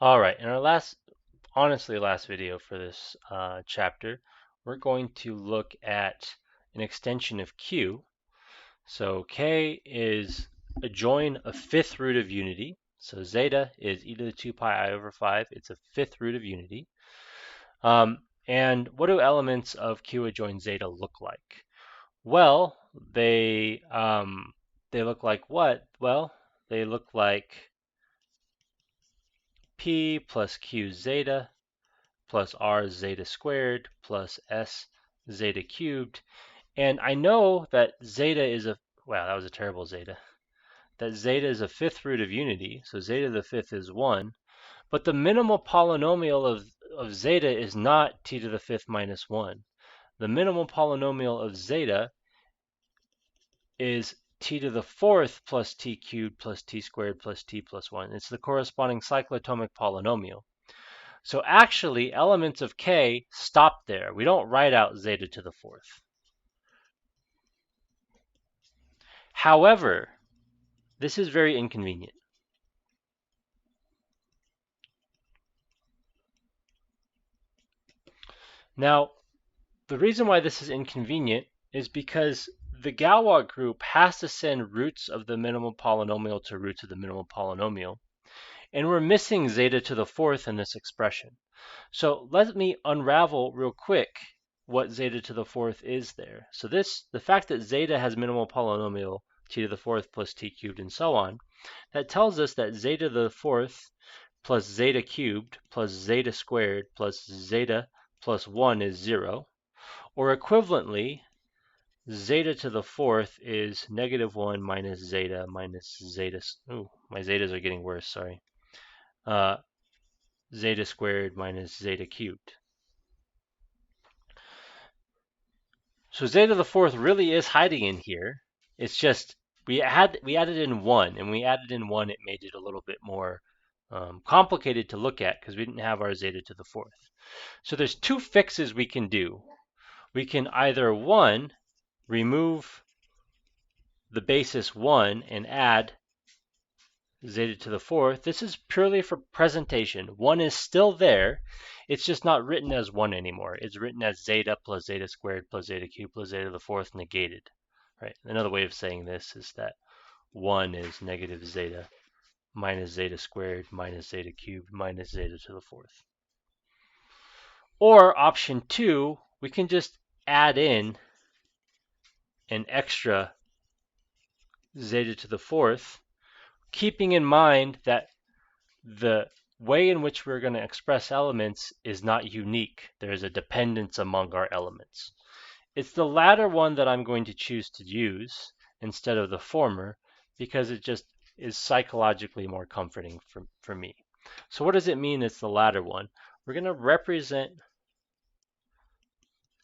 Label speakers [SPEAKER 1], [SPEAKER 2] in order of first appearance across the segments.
[SPEAKER 1] All right, in our last video for this chapter, we're going to look at an extension of Q. So K is a join of fifth root of unity. So zeta is e to the 2 pi I over 5. It's a fifth root of unity. And what do elements of Q adjoin zeta look like? Well, they look like what? Well, they look like P plus Q zeta plus r zeta squared plus s zeta cubed. And I know that zeta is wow, that was a terrible zeta. That zeta is a fifth root of unity, so zeta to the fifth is 1. But the minimal polynomial of zeta is not t to the fifth minus 1. The minimal polynomial of zeta is t to the fourth plus t cubed plus t squared plus t plus 1. It's the corresponding cyclotomic polynomial. So actually, elements of K stop there. We don't write out zeta to the fourth. However, this is very inconvenient. Now, the reason why this is inconvenient is because the Galois group has to send roots of the minimal polynomial to roots of the minimal polynomial, and we're missing zeta to the fourth in this expression. So let me unravel real quick what zeta to the fourth is there. So the fact that zeta has minimal polynomial t to the fourth plus t cubed and so on, that tells us that zeta to the fourth plus zeta cubed plus zeta squared plus zeta plus 1 is 0. Or equivalently, zeta to the fourth is -1 minus zeta. Ooh, my zetas are getting worse, sorry. Zeta squared minus zeta cubed. So zeta to the fourth really is hiding in here. It's just we added in 1, and we added in 1, it made it a little bit more complicated to look at because we didn't have our zeta to the fourth. So there's two fixes we can do. We can either, one, remove the basis 1 and add zeta to the fourth. This is purely for presentation. 1 is still there. It's just not written as 1 anymore. It's written as zeta plus zeta squared plus zeta cubed plus zeta to the fourth negated. Right. Another way of saying this is that 1 is negative zeta minus zeta squared minus zeta cubed minus zeta to the fourth. Or option 2, we can just add in an extra zeta to the fourth, keeping in mind that the way in which we're going to express elements is not unique. There is a dependence among our elements. It's the latter one that I'm going to choose to use instead of the former because it just is psychologically more comforting for me. So what does it mean it's the latter one? We're going to represent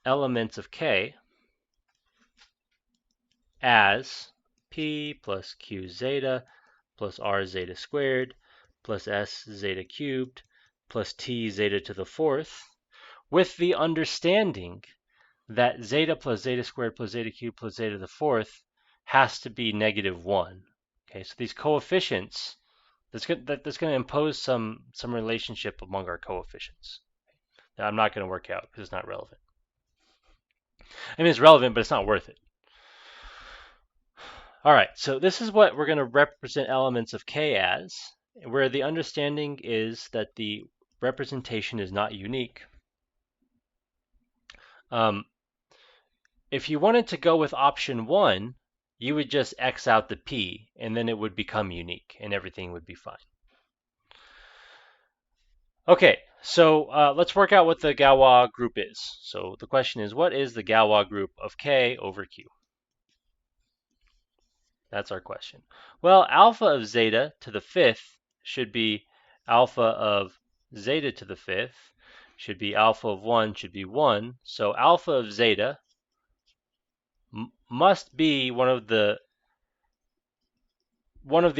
[SPEAKER 1] elements of K as P plus Q zeta plus R zeta squared plus S zeta cubed plus T zeta to the fourth, with the understanding that zeta plus zeta squared plus zeta cubed plus zeta to the fourth has to be -1. Okay, so these coefficients, that's going to impose some relationship among our coefficients. Now, I'm not going to work out because it's not relevant. I mean, it's relevant, but it's not worth it. All right, so this is what we're going to represent elements of K as, where the understanding is that the representation is not unique. If you wanted to go with option 1, you would just X out the P, and then it would become unique, and everything would be fine. Okay, so let's work out what the Galois group is. So the question is, what is the Galois group of K over Q? That's our question. Well, alpha of zeta to the fifth should be alpha of zeta to the fifth, should be alpha of 1, should be 1. So alpha of zeta must be one of the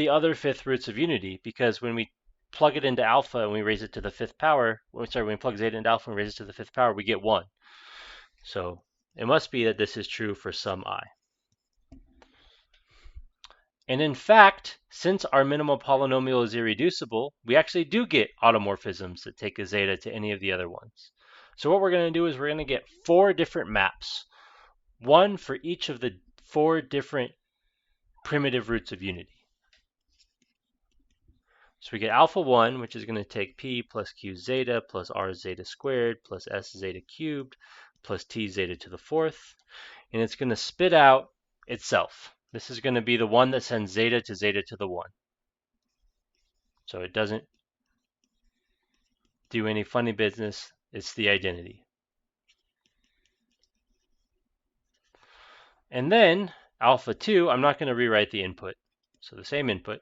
[SPEAKER 1] other fifth roots of unity, because when we plug it into alpha and we raise it to the fifth power, when we plug zeta into alpha and raise it to the fifth power, we get 1. So it must be that this is true for some I. And in fact, since our minimal polynomial is irreducible, we actually do get automorphisms that take a zeta to any of the other ones. So what we're going to do is we're going to get 4 different maps, one for each of the 4 different primitive roots of unity. So we get alpha 1, which is going to take p plus q zeta plus r zeta squared plus s zeta cubed plus t zeta to the 4th. And it's going to spit out itself. This is going to be the one that sends zeta to the 1. So it doesn't do any funny business. It's the identity. And then alpha 2, I'm not going to rewrite the input. So the same input.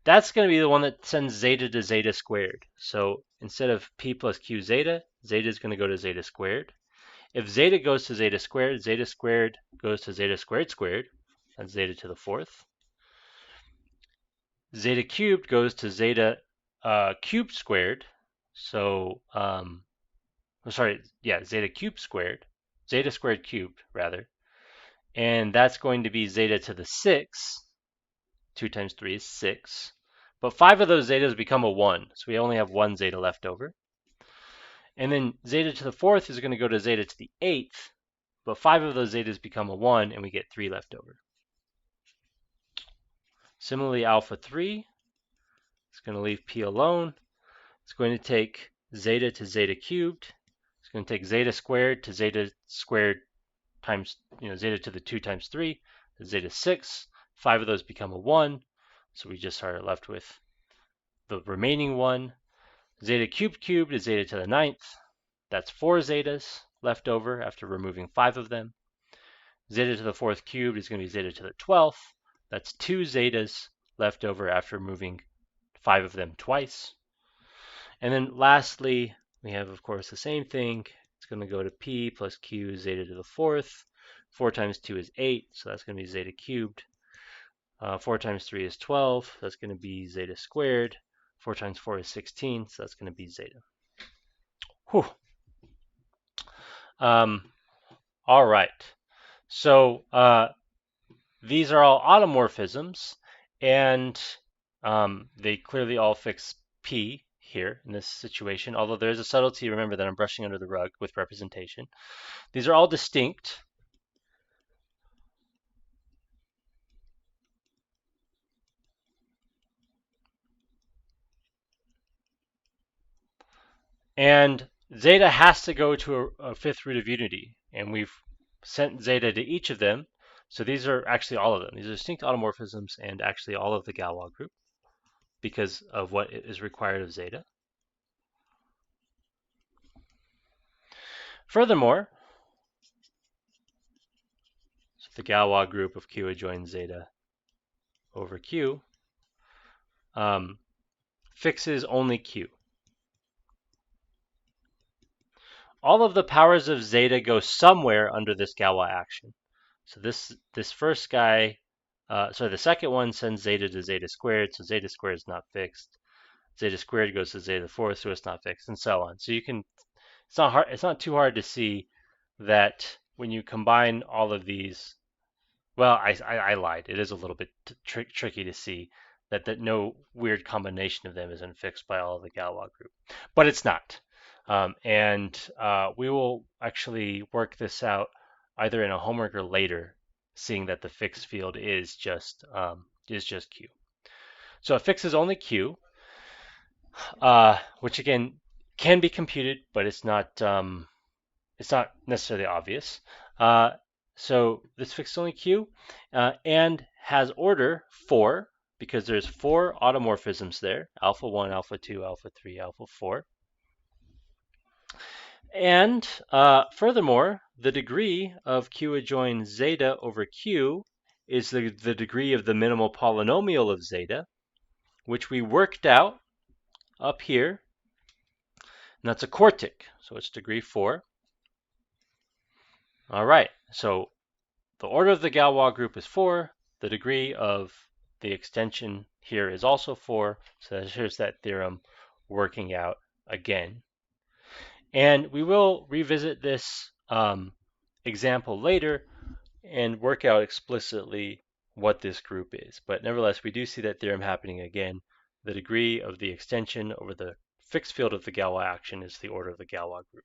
[SPEAKER 1] That's going to be the one that sends zeta to zeta squared. So instead of p plus q zeta, zeta is going to go to zeta squared. If zeta goes to zeta squared goes to zeta squared squared. That's zeta to the 4th. Zeta cubed goes to zeta cubed squared. So, zeta cubed squared. Zeta squared cubed, rather. And that's going to be zeta to the 6. 2 times 3 is 6. But 5 of those zetas become a 1. So we only have 1 zeta left over. And then zeta to the 4th is going to go to zeta to the 8th. But 5 of those zetas become a 1, and we get 3 left over. Similarly, alpha 3 is going to leave p alone. It's going to take zeta to zeta cubed. It's going to take zeta squared to zeta squared times, zeta to the 2 times 3, zeta 6. 5 of those become a 1, so we just are left with the remaining 1. Zeta cubed cubed is zeta to the 9th. That's 4 zetas left over after removing 5 of them. Zeta to the 4th cubed is going to be zeta to the 12th. That's 2 zetas left over after removing 5 of them twice. And then lastly, we have, of course, the same thing. It's going to go to p plus q zeta to the 4th. 4 times 2 is 8, so that's going to be zeta cubed. 4 times 3 is 12, so that's going to be zeta squared. 4 times 4 is 16, so that's going to be zeta. Whew. All right. So these are all automorphisms, and they clearly all fix p here in this situation, although there's a subtlety, remember, that I'm brushing under the rug with representation. These are all distinct. And zeta has to go to a 5th root of unity, and we've sent zeta to each of them. So these are actually all of them. These are distinct automorphisms and actually all of the Galois group because of what is required of zeta. Furthermore, so the Galois group of Q adjoins zeta over Q fixes only Q. All of the powers of zeta go somewhere under this Galois action. So this first guy, the second one sends zeta to zeta squared, so zeta squared is not fixed. Zeta squared goes to zeta 4th, so it's not fixed, and so on. So you can, it's not too hard to see that when you combine all of these, well, I lied. It is a little bit tricky to see that no weird combination of them isn't fixed by all of the Galois group, but it's not. And we will actually work this out either in a homework or later, seeing that the fixed field is just Q. So it fixes only Q, which again can be computed, but it's not necessarily obvious. So this fixes only Q and has order 4 because there's 4 automorphisms there: alpha 1, alpha 2, alpha 3, alpha 4. And furthermore, the degree of Q adjoins zeta over Q is the degree of the minimal polynomial of zeta, which we worked out up here. And that's a quartic, so it's degree 4. All right, so the order of the Galois group is 4. The degree of the extension here is also 4. So here's that theorem working out again. And we will revisit this example later and work out explicitly what this group is. But nevertheless, we do see that theorem happening again. The degree of the extension over the fixed field of the Galois action is the order of the Galois group.